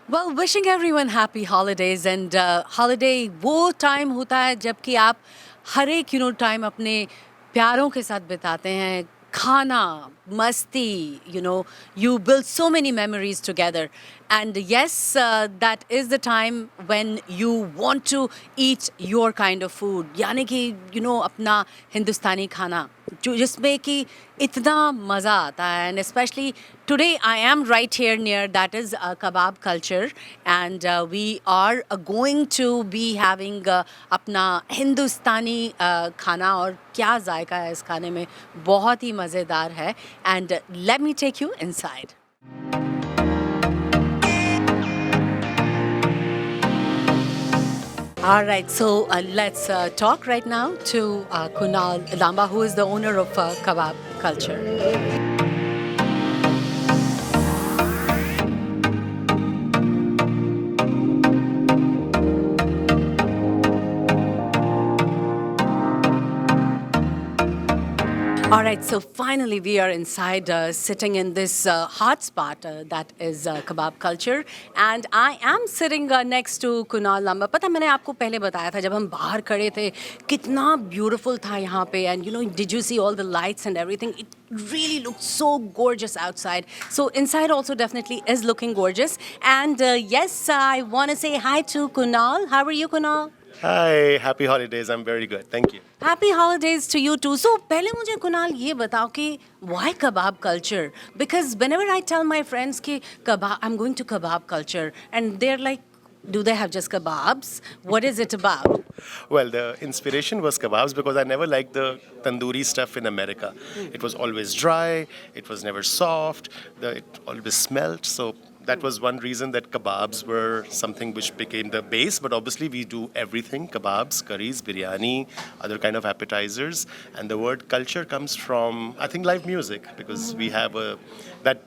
Well, wishing everyone happy holidays and holiday वो time होता है जबकि आप हर एक time अपने प्यारों के साथ बिताते हैं खाना मस्ती you build so many memories together and yes that is the time when you want to eat your kind of food यानी कि अपना हिंदुस्तानी खाना जो जिसमें कि इतना मज़ा आता है and especially today I am right here near that is kebab culture and we are going to be having अपना हिंदुस्तानी खाना और क्या जायका है इस खाने में बहुत ही मज़ेदार है and let me take you inside. All right, so let's talk right now to Kunal Lamba, who is the owner of Kebab Culture. All right, so finally we are inside, sitting in this hot spot that is kebab culture, and I am sitting next to Kunal Lamba. पता मैंने आपको पहले बताया था जब हम बाहर खड़े थे कितना beautiful था यहाँ पे, and did you see all the lights and everything? It really looked so gorgeous outside. So inside also definitely is looking gorgeous. And yes, I want to say hi to Kunal. How are you, Kunal? Hi, happy holidays. I'm very good. Thank you. Happy holidays to you too. So, पहले मुझे कुणाल ये बताओ कि why kebab culture? Because whenever I tell my friends कि kebab, I'm going to kebab culture, and they're like, do they have just kebabs? What is it about? Well, the inspiration was kebabs because I never liked the tandoori stuff in America. It was always dry, it was never soft, it always smelt. So that was one reason that kebabs were something which became the base. But obviously, we do everything: kebabs, curries, biryani, other kind of appetizers. And the word culture comes from, I think, live music because we have that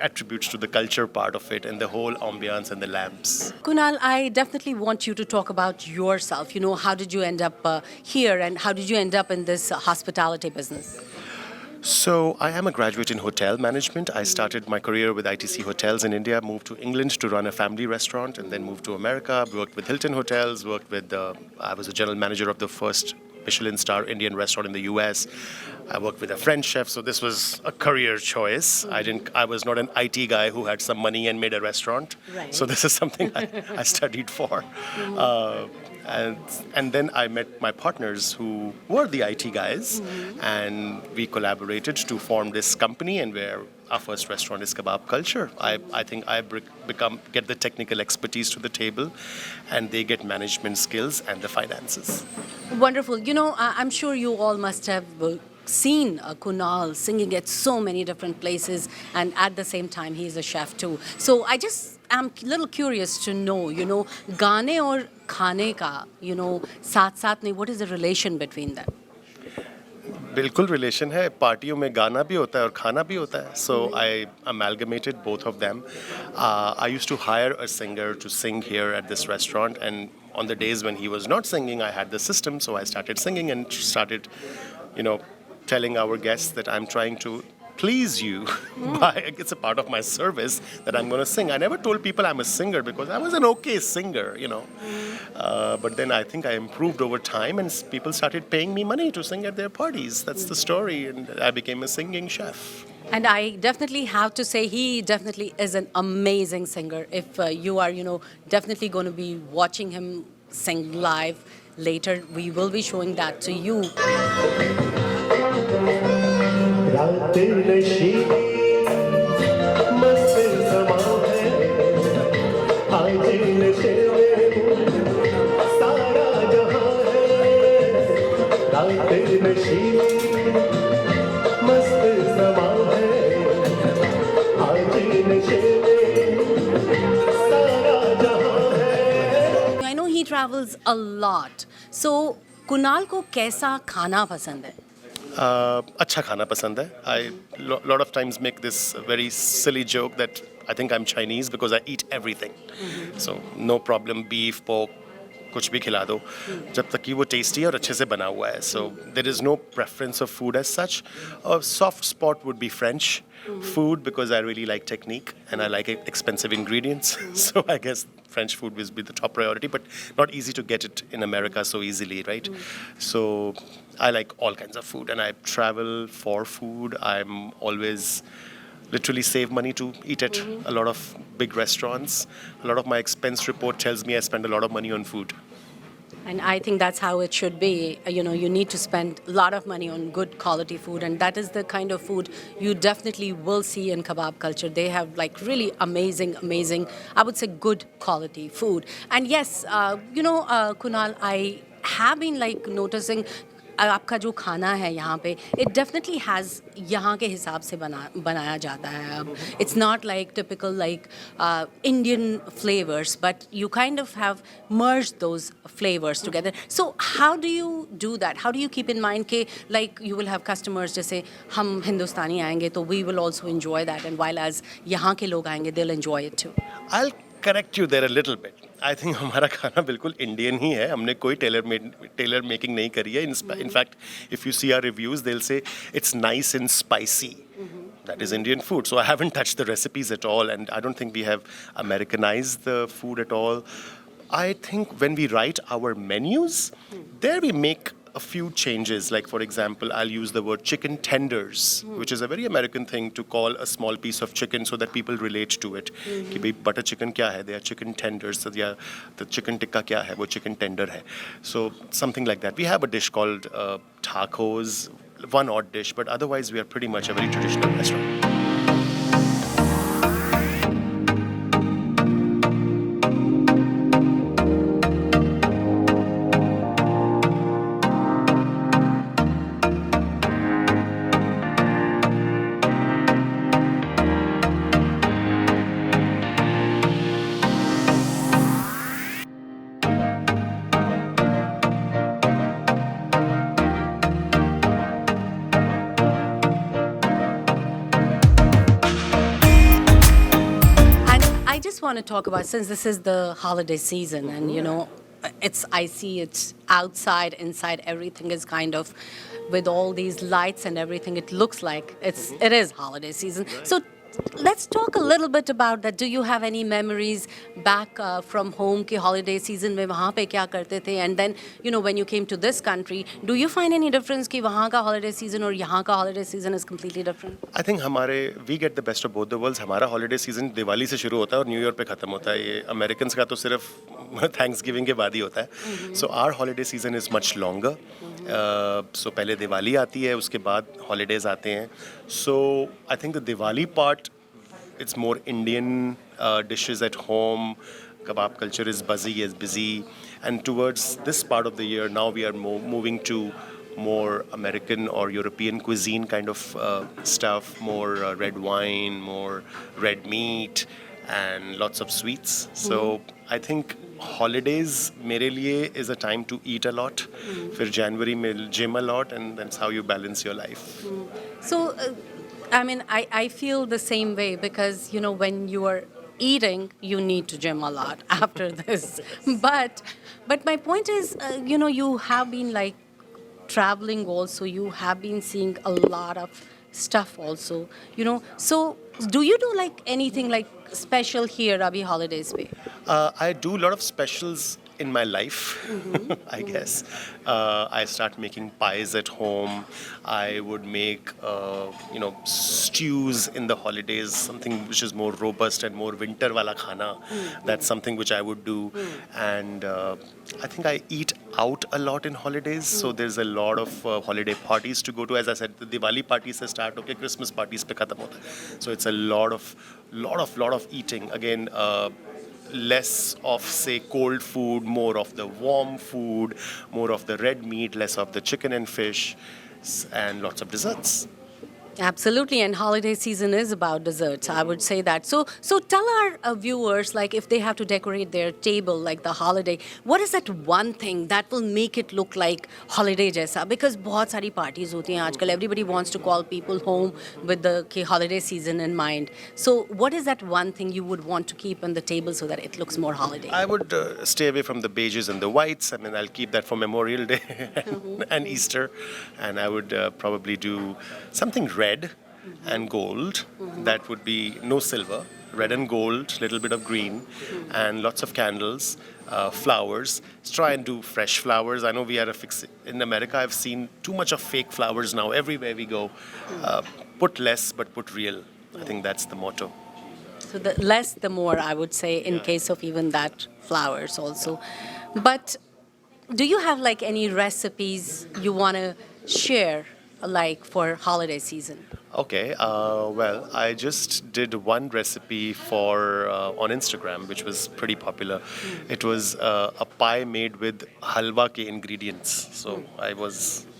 attributes to the culture part of it and the whole ambiance and the lamps. Kunal, I definitely want you to talk about yourself. How did you end up here and how did you end up in this hospitality business? So I am a graduate in hotel management. I started my career with ITC Hotels in India, moved to England to run a family restaurant, and then moved to America, worked with Hilton Hotels, I was a general manager of the first Michelin star Indian restaurant in the US. I worked with a French chef, so this was a career choice. I was not an IT guy who had some money and made a restaurant. Right. So this is something I studied for. And then I met my partners who were the IT guys, and we collaborated to form this company, and where our first restaurant is Kebab Culture. I think I get the technical expertise to the table, and they get management skills and the finances. Wonderful. I'm sure you all must have seen Kunal singing at so many different places, and at the same time, he's a chef too. So I just am a little curious to know, गाने और खाने का, साथ साथ में, what is the relation between them? बिल्कुल relation है पार्टियों में गाना भी होता है और खाना भी होता है so I amalgamated both of them. I used to hire a singer to sing here at this restaurant, and on the days when he was not singing I had the system, so I started singing and started telling our guests that I'm trying to please you it's a part of my service that I'm going to sing. I never told people I'm a singer because I was an okay singer, but then I think I improved over time and people started paying me money to sing at their parties. That's the story, and I became a singing chef. And I definitely have to say he definitely is an amazing singer. If you are, definitely going to be watching him sing live later, we will be showing that to you. रात नशीली मस्त समा है आज नशे में सारा जहां है रात नशीली मस्त समा है आज नशे में सारा जहां है. I know he travels a lot. So Kunal को कैसा खाना पसंद है? अच्छा खाना पसंद है. I lot of times make this very silly joke that I think I'm Chinese because I eat everything. So no problem, beef, pork, कुछ भी खिला दो जब तक कि वो टेस्टी और अच्छे से बना हुआ है. So there is no preference of food as such. A soft spot would be French food because I really like technique and I like expensive ingredients. So I guess French food will be the top priority, but not easy to get it in America so easily, right? So I like all kinds of food and I travel for food. I'm always literally save money to eat at a lot of big restaurants. A lot of my expense report tells me I spend a lot of money on food. And I think that's how it should be. You know, you need to spend a lot of money on good quality food, and that is the kind of food you definitely will see in kebab culture. They have like really amazing, I would say good quality food. And yes, Kunal, I have been like noticing आपका जो खाना है यहाँ पे it definitely has यहाँ के हिसाब से बनाया जाता है अब it's not like typical like Indian flavours but you kind of have merge those flavours together so how do you do that how do you keep in mind के like you will have customers जैसे हम हिंदुस्तानी आएंगे तो we will also enjoy that and while as यहाँ के लोग आएंगे they will enjoy it too I'll correct you there a little bit. I think हमारा खाना बिल्कुल इंडियन ही है. हमने कोई टेलर मेकिंग नहीं करी है. In fact, if you see our reviews, they'll say it's nice and spicy. That is Indian food. So I haven't touched the recipes at all, and I don't think we have Americanized the food at all. I think when we write our menus, there we make a few changes. Like for example, I'll use the word chicken tenders, which is a very American thing to call a small piece of chicken so that people relate to it. कि भाई butter chicken क्या है? They are chicken tenders. So the chicken tikka क्या है? वो chicken tender है. So something like that. We have a dish called tacos, one odd dish, but otherwise we are pretty much a very traditional restaurant. Want to talk about since this is the holiday season and you know it's icy it's outside inside everything is kind of with all these lights and everything it looks like it is holiday season so let's talk a little bit about that do you have any memories back from home के holiday season में वहाँ पे क्या करते थे and then you know when you came to this country do you find any difference कि वहाँ का holiday season और यहाँ का holiday season is completely different I think we get the best of both the worlds. हमारा holiday season Diwali से शुरू होता है और न्यू ईयर पे ख़त्म होता है. ये Americans का तो सिर्फ Thanksgiving के बाद ही होता है. So our holiday season is much longer. So पहले दिवाली आती है उसके बाद holidays आते हैं. So I think the Diwali part it's more Indian dishes at home. Kebab culture is busy. And towards this part of the year, now we are moving to more American or European cuisine kind of stuff, more red wine, more red meat, and lots of sweets. So I think holidays मेरे लिए is a time to eat a lot. फिर January में gym a lot, and that's how you balance your life. So I mean, I feel the same way because, you know, when you are eating, you need to gym a lot after this. But my point is, you know, you have been like traveling also. You have been seeing a lot of stuff also, you know. So do you do like anything like special here, Abhi holidays pe? I do a lot of specials in my life, I guess. I start making pies at home. I would make, stews in the holidays, something which is more robust and more winter wala khana. That's something which I would do. And I think I eat out a lot in holidays. So there's a lot of holiday parties to go to. As I said, the Diwali parties se start hoke Christmas parties pe khatam hota hai. So it's a lot of eating. Again, less of say cold food, more of the warm food, more of the red meat, less of the chicken and fish, and lots of desserts. Absolutely, and holiday season is about desserts. I would say that. So tell our viewers, like, if they have to decorate their table like the holiday, what is that one thing that will make it look like holiday जैसा? Because बहुत सारी parties होती हैं आजकल. Everybody wants to call people home with the holiday season in mind. So what is that one thing you would want to keep on the table so that it looks more holiday? I would stay away from the beiges and the whites. I mean, I'll keep that for Memorial Day and Easter. And I would probably do something red and gold. That would be no silver. Red and gold, little bit of green, and lots of candles, flowers. Let's try and do fresh flowers. I know we are in America. I've seen too much of fake flowers now. Everywhere we go, put less but put real. I think that's the motto. So the less the more, I would say, in case of even that flowers also. But do you have like any recipes you want to share like for holiday season? Okay, well, I just did one recipe for on Instagram, which was pretty popular. It was a pie made with halwa ke ingredients. So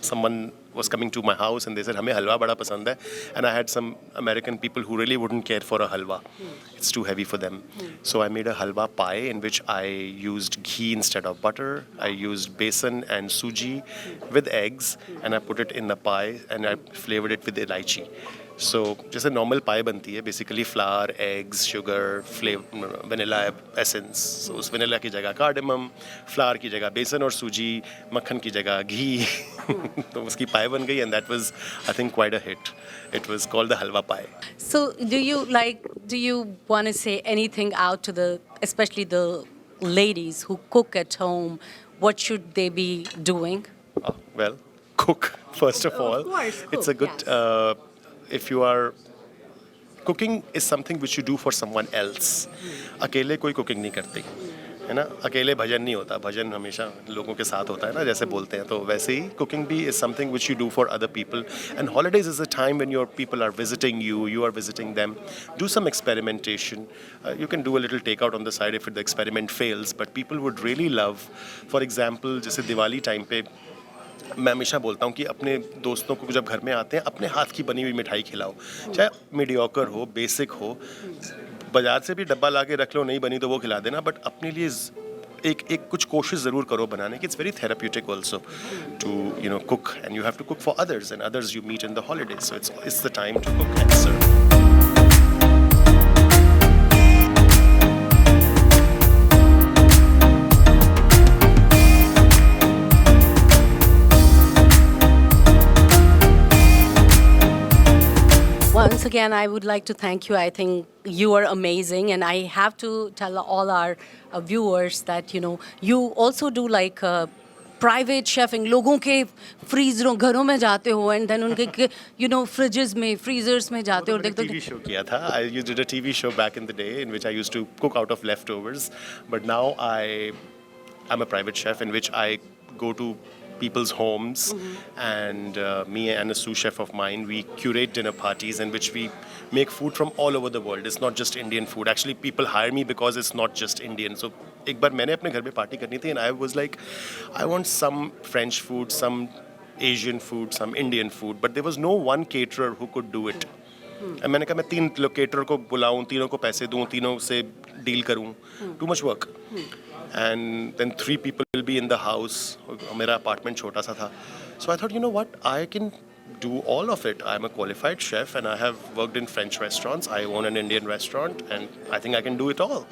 someone was coming to my house and they said, "हमें हलवा बड़ा पसंद है," and I had some American people who really wouldn't care for a halwa. It's too heavy for them. So I made a halwa pie in which I used ghee instead of butter. I used besan and suji with eggs, and I put it in the pie and I flavored it with elaichi. So जैसे normal pie बनती है, basically flour, eggs, sugar, vanilla essence. So उस vanilla की जगह cardamom, flour की जगह बेसन और सूजी, मक्खन की जगह घी. तो उसकी pie बन गई, and that was, I think, quite a hit. It was called the halwa pie. So do you want to say anything out to especially the ladies who cook at home? What should they be doing? Well, cook first of all. Of course, It's a cook, good. yes. If you are cooking is something which you do for someone else. अकेले कोई cooking नहीं करती है ना. अकेले भजन नहीं होता. भजन हमेशा लोगों के साथ होता है ना, जैसे बोलते हैं. तो वैसे ही cooking भी is something which you do for other people. And holidays is a time when your people are visiting you, you are visiting them. Do some experimentation. You can do a little takeout on the side if the experiment fails. But people would really love, for example, जैसे Diwali time पे मैं हमेशा बोलता हूँ कि अपने दोस्तों को जब घर में आते हैं अपने हाथ की बनी हुई मिठाई खिलाओ, चाहे मीडियोकर हो, बेसिक हो. बाजार से भी डब्बा ला के रख लो, नहीं बनी तो वो खिला देना, बट अपने लिए एक कुछ कोशिश ज़रूर करो बनाने की. It's very therapeutic also to cook, and you have to cook for others, and others you meet in the holidays. So it's the time to cook and serve. Once again, I would like to thank you. I think you are amazing, and I have to tell all our viewers that you also do like private chefing. लोगों के फ्रीजरों घरों में जाते हो, and then उनके fridges में, freezers में जाते हो और देखते हो. TV show किया था. I did a TV show back in the day in which I used to cook out of leftovers, but now I'm a private chef in which I go to people's homes, and me and a sous chef of mine, we curate dinner parties in which we make food from all over the world. It's not just Indian food. Actually, people hire me because it's not just Indian. So एक बार मैंने अपने घर पे party करनी थी, and I was like, I want some French food, some Asian food, some Indian food, but there was no one caterer who could do it. And मैंने कहा मैं 3 लोग caterer को बुलाऊं, तीनों को पैसे दूं, तीनों से डील करूं. Too much work. And then 3 people will be in the house. मेरा apartment छोटा सा था. So I thought, you know what, I can do all of it. I'm a qualified chef and I have worked in French restaurants. I own an Indian restaurant, and I think I can do it all.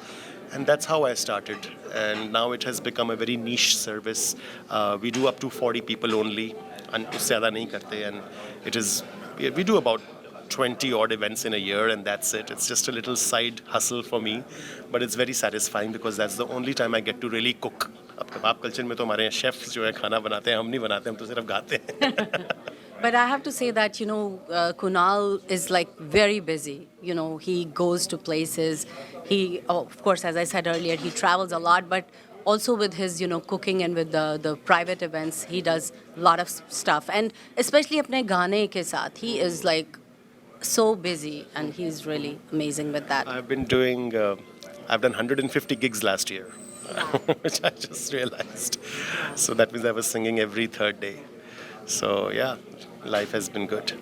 And that's how I started. And now it has become a very niche service. We do up to 40 people only, and उससे ज़्यादा नहीं करते. And it is, we do about 20 odd events in a year, and that's it. It's just a little side hustle for me, but it's very satisfying because that's the only time I get to really cook. अब कबाब culture में तो हमारे chefs जो है खाना बनाते हैं, हम नहीं बनाते, हम तो सिर्फ गाते हैं. But I have to say that Kunal is like very busy. He goes to places. He, of course, as I said earlier, he travels a lot, but also with his cooking and with the private events, he does a lot of stuff. And especially अपने गाने के साथ, he is like so busy, and he's really amazing with that. I've been doing, I've done 150 gigs last year, which I just realized. So that means I was singing every third day. So yeah, life has been good.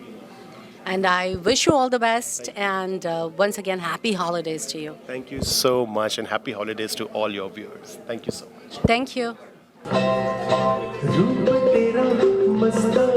And I wish you all the best. And once again, happy holidays to you. Thank you so much and happy holidays to all your viewers. Thank you so much. Thank you. रूप तेरा मस्ताना